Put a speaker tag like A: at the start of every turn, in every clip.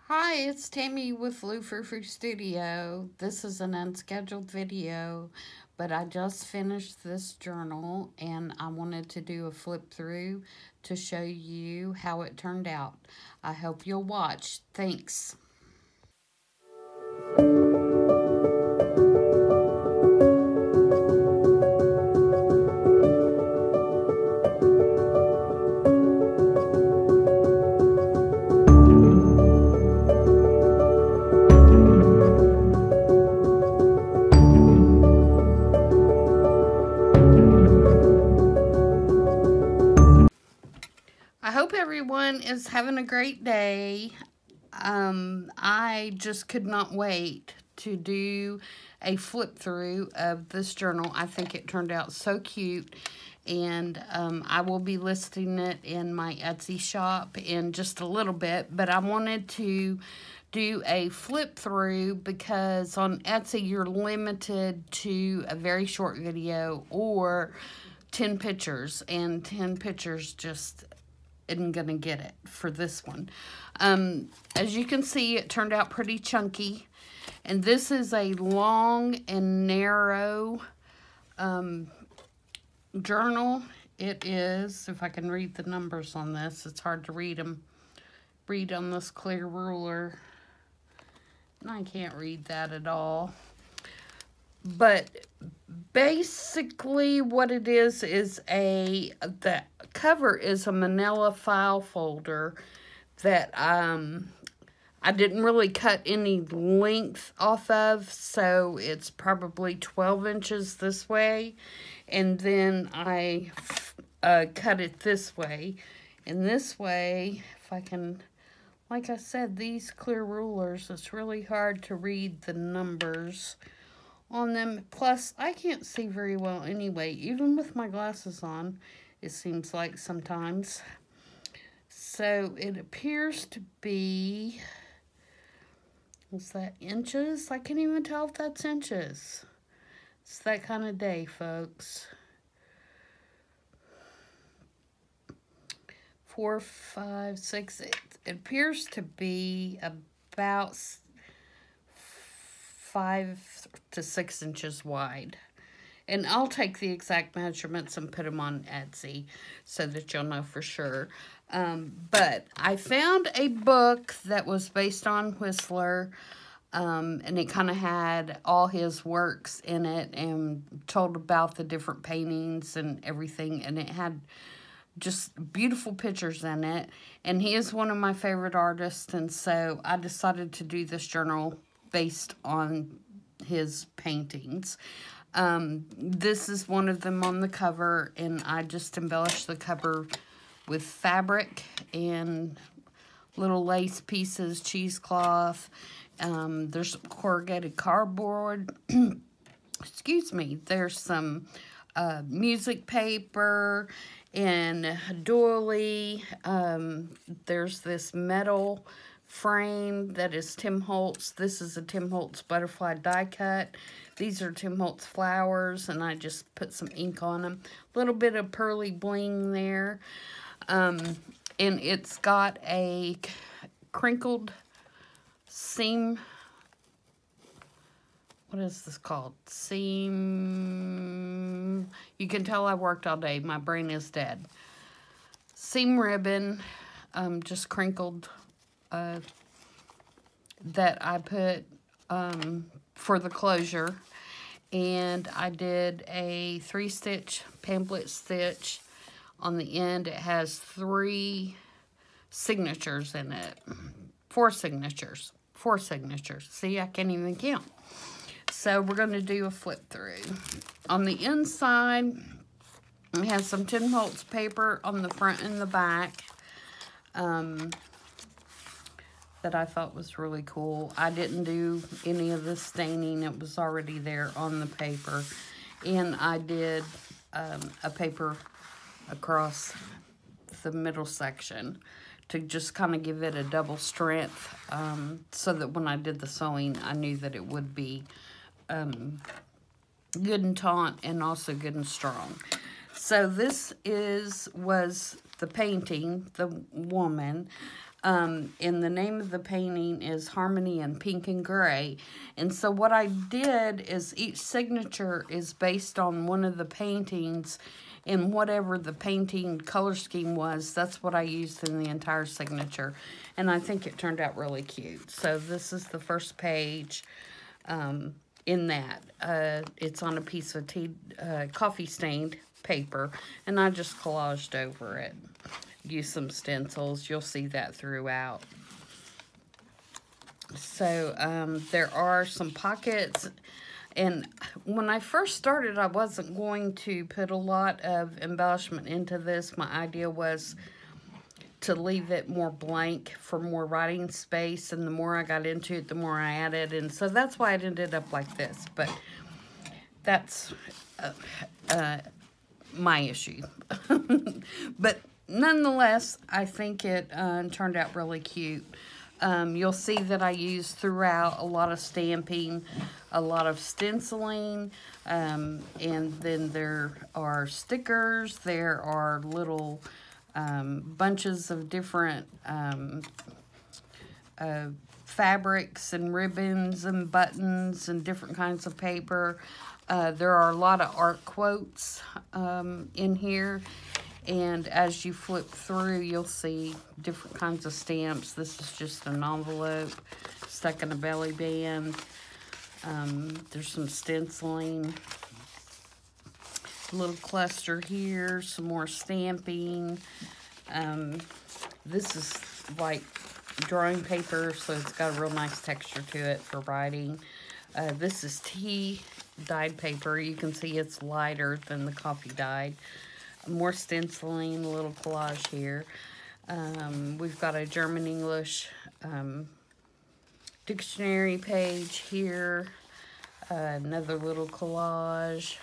A: Hi, it's Tammy with Frou-frou Studio. This is an unscheduled video, but I just finished this journal and I wanted to do a flip through to show you how it turned out. I hope you'll watch. Thanks. I hope everyone is having a great day. I just could not wait to do a flip through of this journal. I think it turned out so cute, and I will be listing it in my Etsy shop in just a little bit, but I wanted to do a flip through because on Etsy you're limited to a very short video or 10 pictures, and 10 pictures just isn't gonna get it for this one. As you can see, it turned out pretty chunky, and this is a long and narrow journal. It is, if I can read the numbers on this, it's hard to read them. Read on this clear ruler, and I can't read that at all. But basically what it is the cover is a manila file folder that I didn't really cut any length off of, so it's probably 12 inches this way, and then I cut it this way. And this way, if I can, like I said, these clear rulers, it's really hard to read the numbers on them. Plus, I can't see very well anyway, even with my glasses on, it seems like sometimes. So it appears to be, is that inches? I can't even tell if that's inches. It's that kind of day, folks. 4, 5, 6, it appears to be about 5 to 6 inches wide. And I'll take the exact measurements and put them on Etsy so that you'll know for sure. But I found a book that was based on Whistler, and it kind of had all his works in it and told about the different paintings and everything, and it had just beautiful pictures in it. And he is one of my favorite artists, and so I decided to do this journal based on his paintings. This is one of them on the cover, and I just embellished the cover with fabric and little lace pieces, cheesecloth. There's corrugated cardboard. Excuse me. There's some music paper and doily. There's this metal frame that is Tim Holtz. This is a Tim Holtz butterfly die cut. These are Tim Holtz flowers, and I just put some ink on them. A little bit of pearly bling there. And it's got a crinkled seam. What is this called? Seam. You can tell I worked all day. My brain is dead. Seam ribbon, just crinkled, that I put for the closure. And I did a 3-stitch pamphlet stitch on the end. It has 3 signatures in it. 4 signatures. 4 signatures. See, I can't even count. So we're going to do a flip through. On the inside, it has some Tim Holtz paper on the front and the back that I thought was really cool. I didn't do any of the staining. It was already there on the paper. And I did a paper across the middle section to just kind of give it a double strength, so that when I did the sewing, I knew that it would be good and taut and also good and strong. So this was the painting, the woman. And the name of the painting is Harmony in Pink and Gray. And so what I did is each signature is based on one of the paintings, and whatever the painting color scheme was, that's what I used in the entire signature. And I think it turned out really cute. So this is the first page in that. It's on a piece of coffee stained paper, and I just collaged over it. Use some stencils. You'll see that throughout. So there are some pockets, and when I first started, I wasn't going to put a lot of embellishment into this. My idea was to leave it more blank for more writing space, and the more I got into it, the more I added, and so that's why it ended up like this. But that's my issue. But nonetheless, I think it turned out really cute. You'll see that I used throughout a lot of stamping, a lot of stenciling, and then there are stickers, there are little bunches of different fabrics and ribbons and buttons and different kinds of paper. There are a lot of art quotes in here. And as you flip through, you'll see different kinds of stamps. This is just an envelope stuck in a belly band. There's some stenciling. A little cluster here, some more stamping. This is like drawing paper, so it's got a real nice texture to it for writing. This is tea dyed paper. You can see it's lighter than the coffee dyed. More stenciling, a little collage here. We've got a German-English dictionary page here. Another little collage.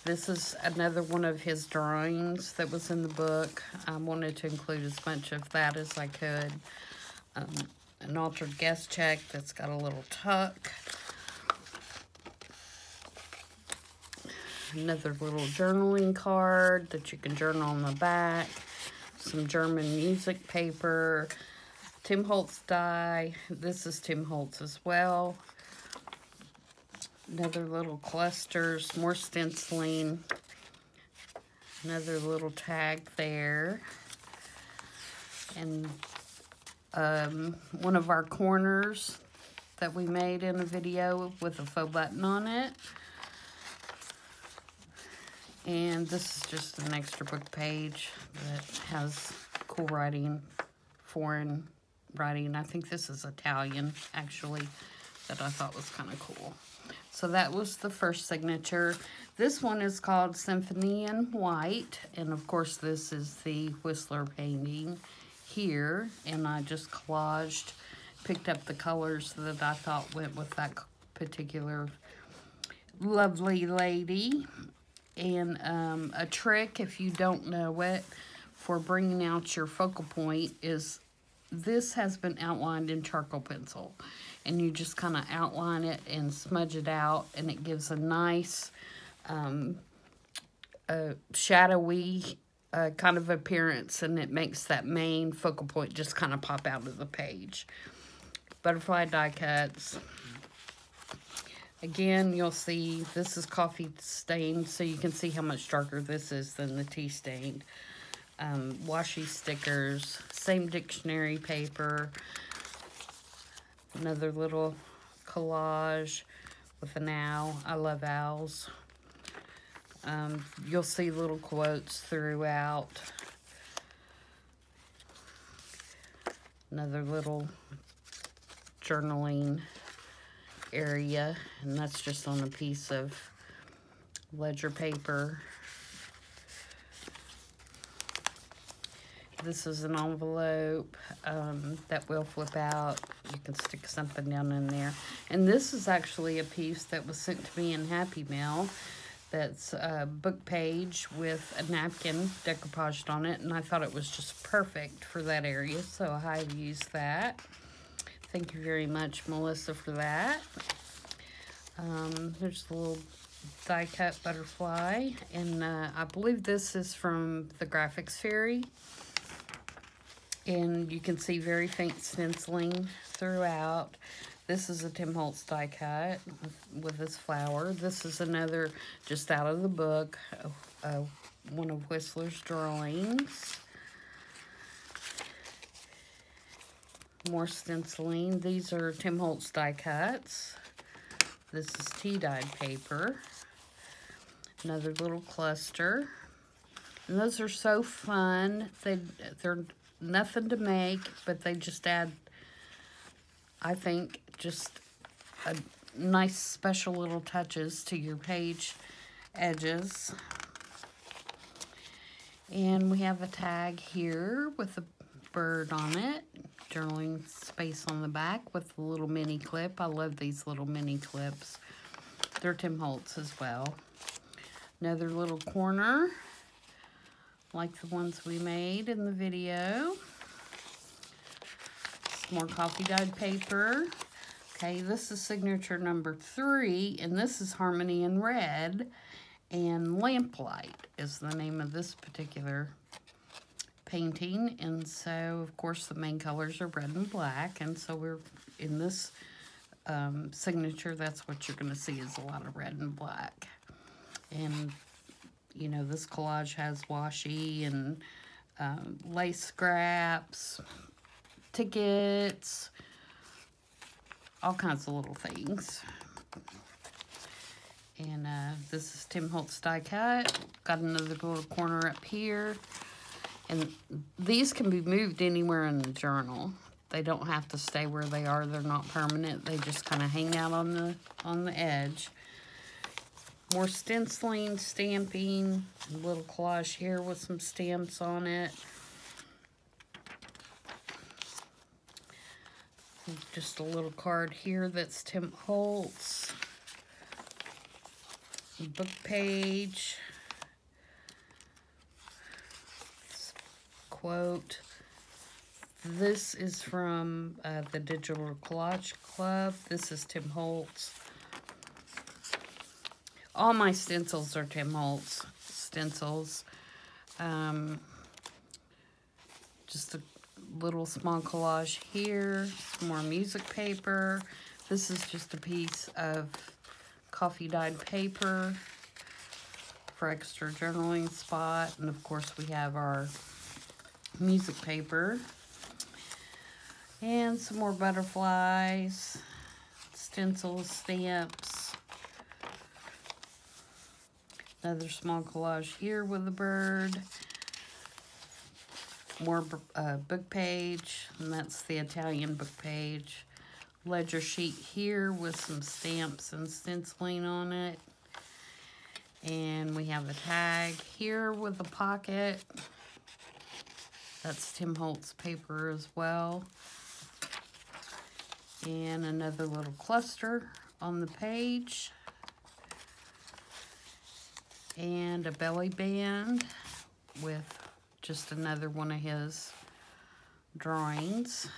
A: This is another one of his drawings that was in the book. I wanted to include as much of that as I could. An altered guest check that's got a little tuck. Another little journaling card that you can journal on the back. Some German music paper. Tim Holtz die. This is Tim Holtz as well. Another little clusters. More stenciling. Another little tag there. And one of our corners that we made in a video with a faux button on it. And this is just an extra book page that has cool writing, foreign writing. I think this is Italian, actually, that I thought was kind of cool. So that was the first signature. This one is called Symphony in White. And, of course, this is the Whistler painting here. And I just collaged, picked up the colors that I thought went with that particular lovely lady. And a trick, if you don't know it, for bringing out your focal point is this has been outlined in charcoal pencil. And you just kind of outline it and smudge it out, and it gives a nice shadowy kind of appearance, and it makes that main focal point just kind of pop out of the page. Butterfly die cuts. Again, you'll see this is coffee stained, so you can see how much darker this is than the tea stained. Washi stickers, same dictionary paper. Another little collage with an owl. I love owls. You'll see little quotes throughout. Another little journaling area, and that's just on a piece of ledger paper. This is an envelope that will flip out. You can stick something down in there. And this is actually a piece that was sent to me in Happy Mail. That's a book page with a napkin decoupaged on it, and I thought it was just perfect for that area, so I used that. Thank you very much, Melissa, for that. There's a little die cut butterfly, and I believe this is from the Graphics Fairy. And you can see very faint stenciling throughout. This is a Tim Holtz die cut with this flower. This is another, just out of the book, one of Whistler's drawings. More stenciling. These are Tim Holtz die cuts. This is tea dyed paper. Another little cluster. And those are so fun. They're nothing to make, but they just add, I think, just a nice special little touches to your page edges. And we have a tag here with a bird on it. Journaling space on the back with a little mini clip. I love these little mini clips. They're Tim Holtz as well. Another little corner, like the ones we made in the video. Some more coffee dyed paper. Okay, this is signature number 3, and this is Harmony in Red, and Lamplight is the name of this particular painting. And so, of course, the main colors are red and black, and so we're in this signature, that's what you're going to see, is a lot of red and black. And, you know, this collage has washi and lace scraps, tickets, all kinds of little things. And this is Tim Holtz die cut. Got another little corner up here. And these can be moved anywhere in the journal. They don't have to stay where they are. They're not permanent. They just kind of hang out on the edge. More stenciling, stamping, a little collage here with some stamps on it. Just a little card here that's Tim Holtz. Book page. Quote. This is from the Digital Collage Club. This is Tim Holtz. All my stencils are Tim Holtz stencils. Just a little small collage here. Some more music paper. This is just a piece of coffee dyed paper for extra journaling spot. And of course we have our music paper. And some more butterflies, stencils, stamps. Another small collage here with a bird. More book page, and that's the Italian book page. Ledger sheet here with some stamps and stenciling on it. And we have a tag here with a pocket. That's Tim Holtz paper as well. And another little cluster on the page. And a belly band with just another one of his drawings.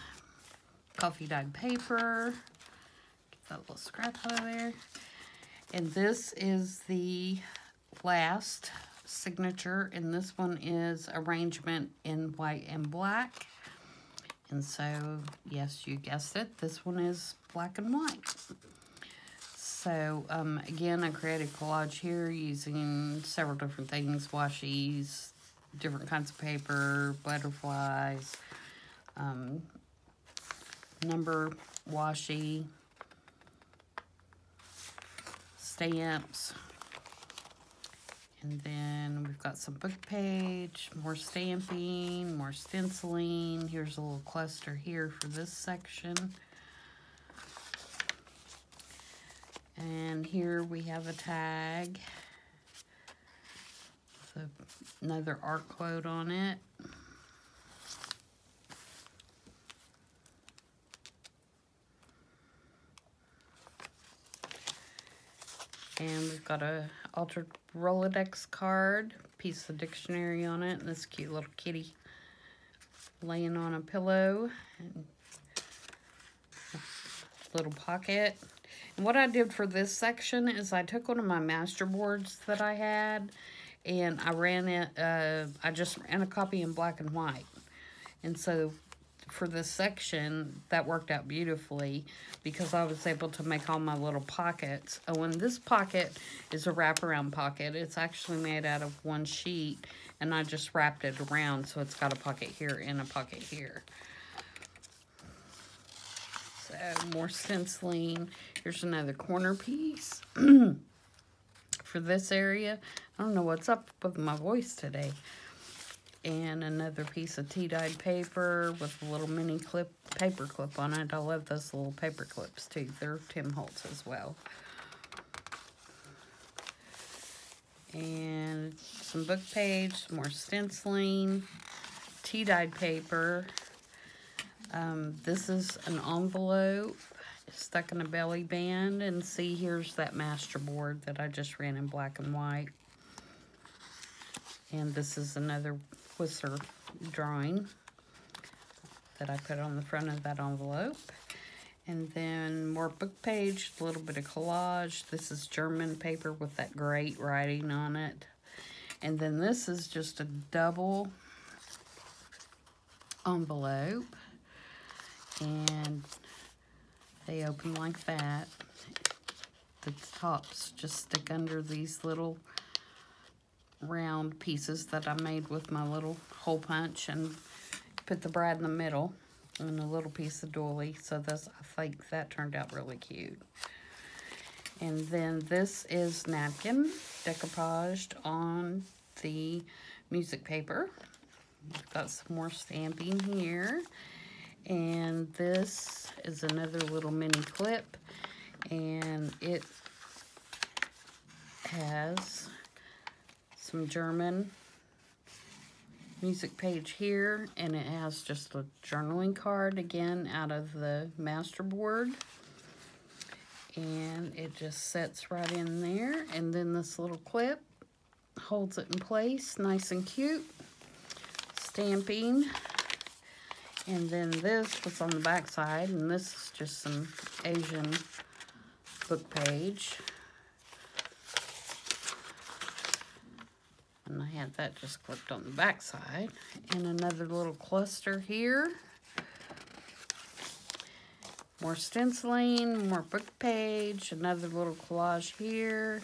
A: Coffee dyed paper. Get that little scrap out of there. And this is the last signature, and this one is arrangement in white and black. And so, yes, you guessed it, this one is black and white. So, again, I created a collage here using several different things, washi's, different kinds of paper, butterflies, number washi, stamps, and then we've got some book page, more stamping, more stenciling. Here's a little cluster here for this section. And here we have a tag with another art quote on it. And we've got a altered Rolodex card, piece of dictionary on it, and this cute little kitty laying on a pillow, and little pocket. And what I did for this section is I took one of my master boards that I had, and I ran it, I just ran a copy in black and white. And so for this section, that worked out beautifully because I was able to make all my little pockets. Oh, and this pocket is a wraparound pocket. It's actually made out of one sheet, and I just wrapped it around, so it's got a pocket here and a pocket here. So, more stenciling. Here's another corner piece for this area. I don't know what's up with my voice today. And another piece of tea-dyed paper with a little mini paper clip on it. I love those little paper clips too. They're Tim Holtz as well. And some book page, some more stenciling, tea-dyed paper. This is an envelope stuck in a belly band. And see, here's that master board that I just ran in black and white. And this is another Whistler drawing that I put on the front of that envelope. And then more book page, a little bit of collage. This is German paper with that great writing on it. And then this is just a double envelope. And they open like that. The tops just stick under these little round pieces that I made with my little hole punch, and put the bride in the middle and a little piece of doily. So this, I think that turned out really cute. And then this is napkin decoupaged on the music paper. I've got some more stamping here. And this is another little mini clip, and it has some German music page here, and it has just a journaling card again out of the master board, and it just sits right in there. And then this little clip holds it in place, nice and cute. Stamping. And then this was on the back side, and this is just some Asian book page. And I had that just clipped on the back side. And another little cluster here. More stenciling, more book page, another little collage here.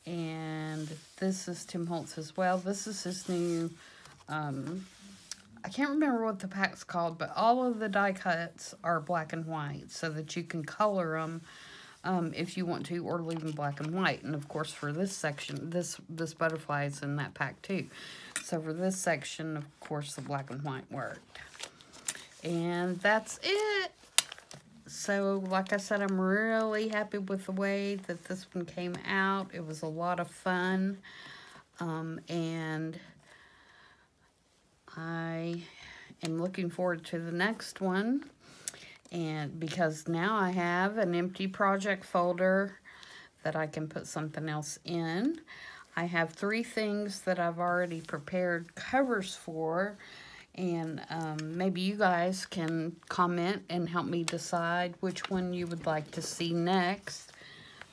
A: And this is Tim Holtz as well. This is his new, I can't remember what the pack's called, but all of the die cuts are black and white so that you can color them if you want to, or leave them black and white. And of course for this section, this butterfly is in that pack too. So for this section, of course, the black and white worked. And that's it. So like I said, I'm really happy with the way that this one came out. It was a lot of fun. And I am looking forward to the next one, and because now I have an empty project folder that I can put something else in. I have 3 things that I've already prepared covers for, and maybe you guys can comment and help me decide which one you would like to see next.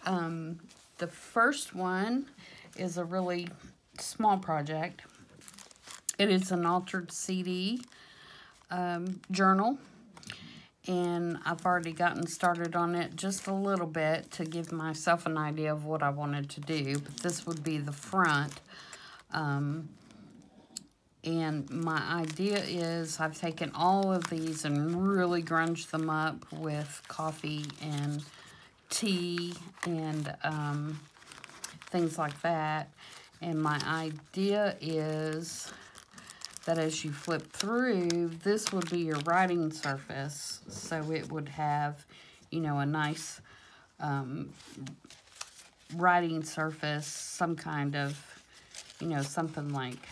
A: The first one is a really small project. It is an altered CD journal, and I've already gotten started on it just a little bit to give myself an idea of what I wanted to do. But this would be the front, and my idea is I've taken all of these and really grunged them up with coffee and tea and things like that. And my idea is that as you flip through, this would be your writing surface. So it would have, you know, a nice writing surface, some kind of, you know, something like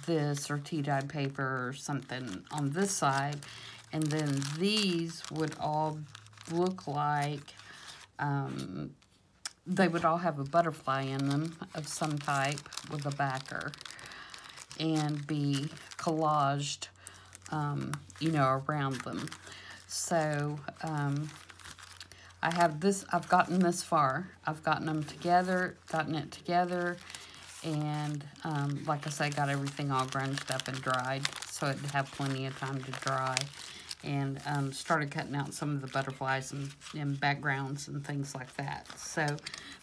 A: this or tea-dyed paper or something on this side. And then these would all look like, they would all have a butterfly in them of some type with a backer, and be collaged, you know, around them. So, I have this, I've gotten this far. I've gotten it together, And like I say, got everything all grunged up and dried, so it'd have plenty of time to dry. And started cutting out some of the butterflies and backgrounds and things like that. So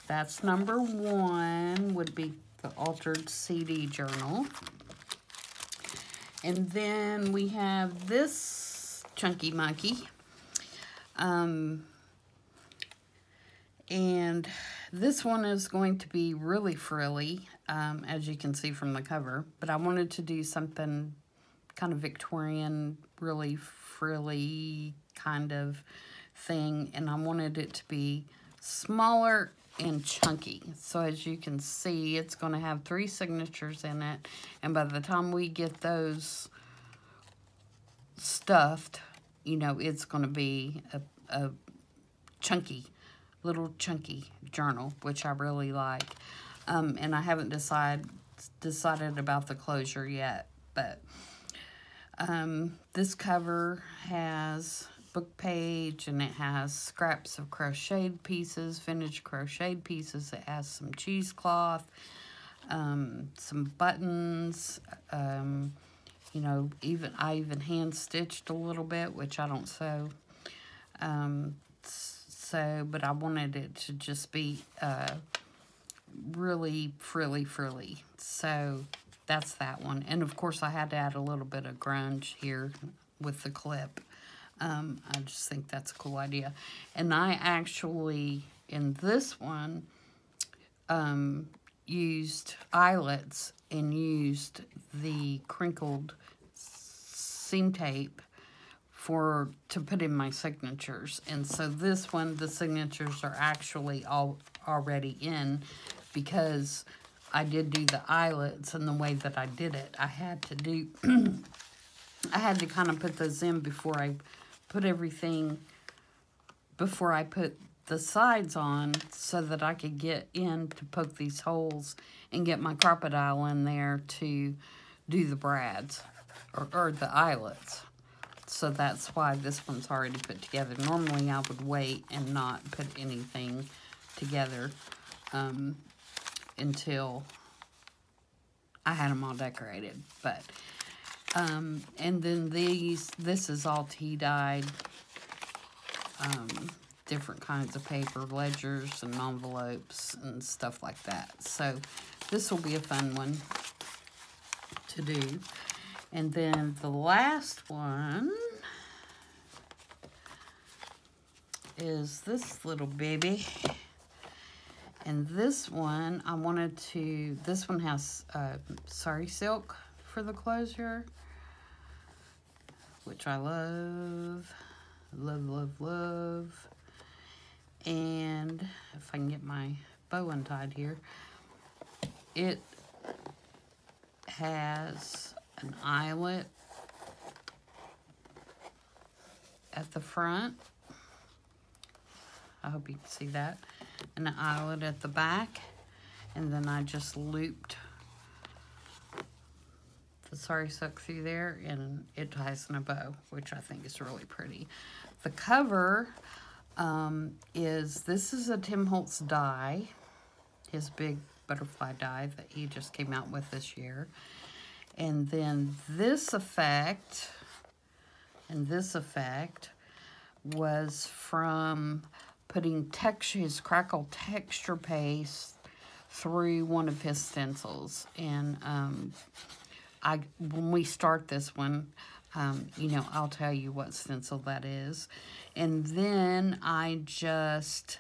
A: that's number 1, would be the altered CD journal. And then we have this chunky monkey. And this one is going to be really frilly, as you can see from the cover. But I wanted to do something kind of Victorian, really frilly kind of thing. And I wanted it to be smaller and chunky. So as you can see, it's going to have 3 signatures in it. And by the time we get those stuffed, you know, it's going to be a chunky, little chunky journal, which I really like. And I haven't decided about the closure yet, but this cover has book page, and it has scraps of crocheted pieces, vintage crocheted pieces. It has some cheesecloth, some buttons, you know, I even hand stitched a little bit, which I don't sew. But I wanted it to just be really frilly. So that's that one. And of course I had to add a little bit of grunge here with the clip. I just think that's a cool idea. And I actually, in this one, used eyelets and used the crinkled seam tape to put in my signatures. And so this one, the signatures are actually already in, because I did do the eyelets, and the way that I did it, I had to I had to kind of put those in before I put everything, before I put the sides on, so that I could get in to poke these holes and get my crocodile in there to do the brads, or the eyelets. So that's why this one's already put together. Normally I would wait and not put anything together until I had them all decorated. But and then this is all tea dyed, different kinds of paper, ledgers and envelopes and stuff like that. So this will be a fun one to do. And then the last one is this little baby. And this one, this one has sari silk for the closure, which I love. And if I can get my bow untied here, it has an eyelet at the front. I hope you can see that. And an eyelet at the back. And then I just looped the sari silk through there, and it ties in a bow, which I think is really pretty. The cover this is a Tim Holtz die, his big butterfly die that he just came out with this year. And then this effect, was from putting his crackle texture paste through one of his stencils. And when we start this one, you know, I'll tell you what stencil that is. And then I just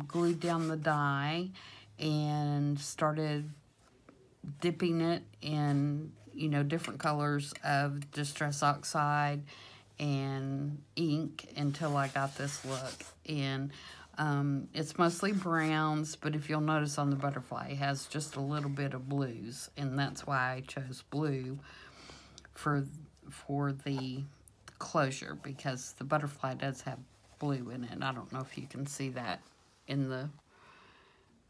A: glued down the die and started dipping it in, you know, different colors of Distress Oxide and ink until I got this look. And it's mostly browns, but if you'll notice on the butterfly, it has just a little bit of blues, and that's why I chose blue for the closure, because the butterfly does have blue in it. I don't know if you can see that in the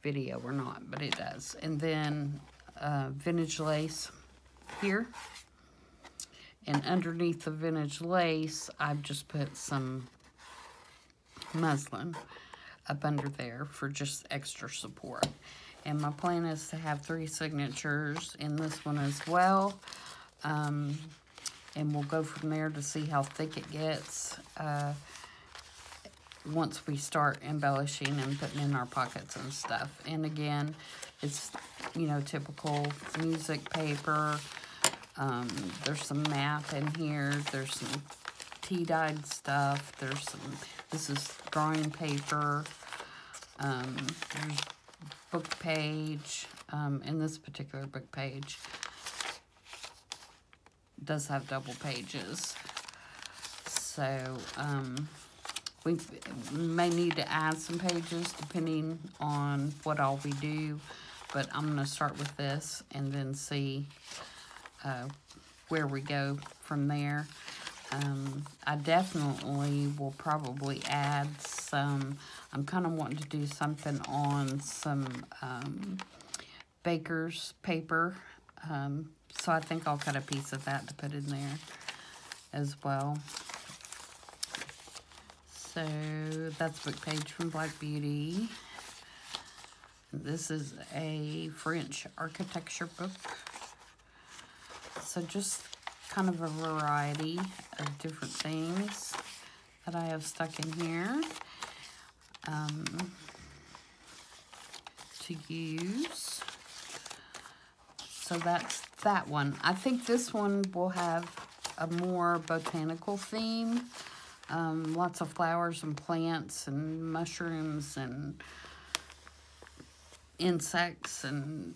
A: video or not, but it does. And then vintage lace here. And underneath the vintage lace, I've just put some muslin up under there for just extra support. And my plan is to have 3 signatures in this one as well. And we'll go from there to see how thick it gets once we start embellishing and putting in our pockets and stuff. And again, it's, you know, typical music paper. There's some math in here. There's some tea-dyed stuff. There's some, this is drawing paper. There's book page. In this particular book page does have double pages. So, we may need to add some pages depending on what all we do. But I'm going to start with this and then see where we go from there. I definitely will probably add some, I'm kind of wanting to do something on some baker's paper. So I think I'll cut a piece of that to put in there as well. So that's book page from Black Beauty. This is a French architecture book. So just kind of a variety of different things that I have stuck in here to use. So that's that one. I think this one will have a more botanical theme. Lots of flowers and plants and mushrooms and insects and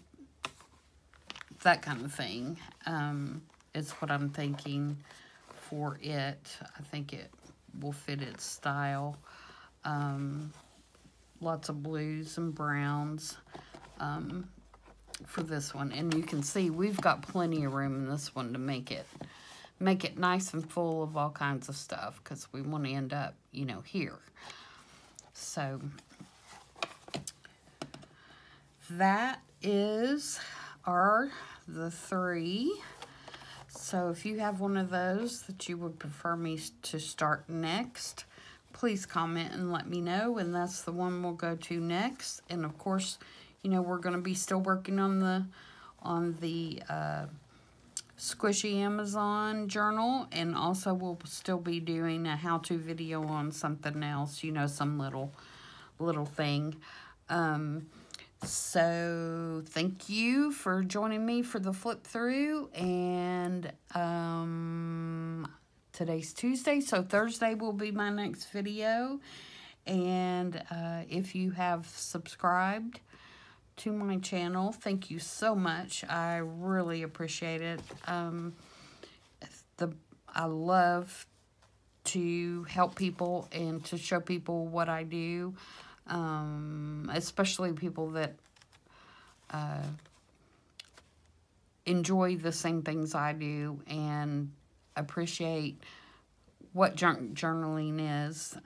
A: that kind of thing. Is what I'm thinking for it. I think it will fit its style. Lots of blues and browns for this one. And you can see we've got plenty of room in this one to make it nice and full of all kinds of stuff, because we want to end up, you know, here. So that are the 3. So if you have one of those that you would prefer me to start next, please comment and let me know, and that's the one we'll go to next. And of course, you know, we're going to be still working on the squishy Amazon journal, and also we'll still be doing a how-to video on something else, you know, some little thing. So thank you for joining me for the flip through, and today's Tuesday, so Thursday will be my next video. And if you have subscribed to my channel, thank you so much. I really appreciate it. I love to help people and to show people what I do, especially people that enjoy the same things I do and appreciate what journaling is.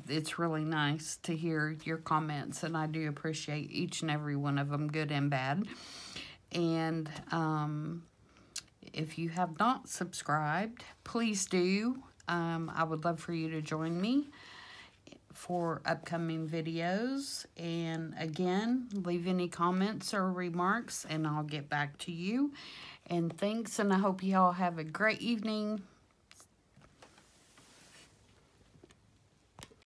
A: It's really nice to hear your comments, and I do appreciate each and every one of them, good and bad. And if you have not subscribed, please do. I would love for you to join me for upcoming videos. And again, leave any comments or remarks and I'll get back to you. And thanks, and I hope you all have a great evening.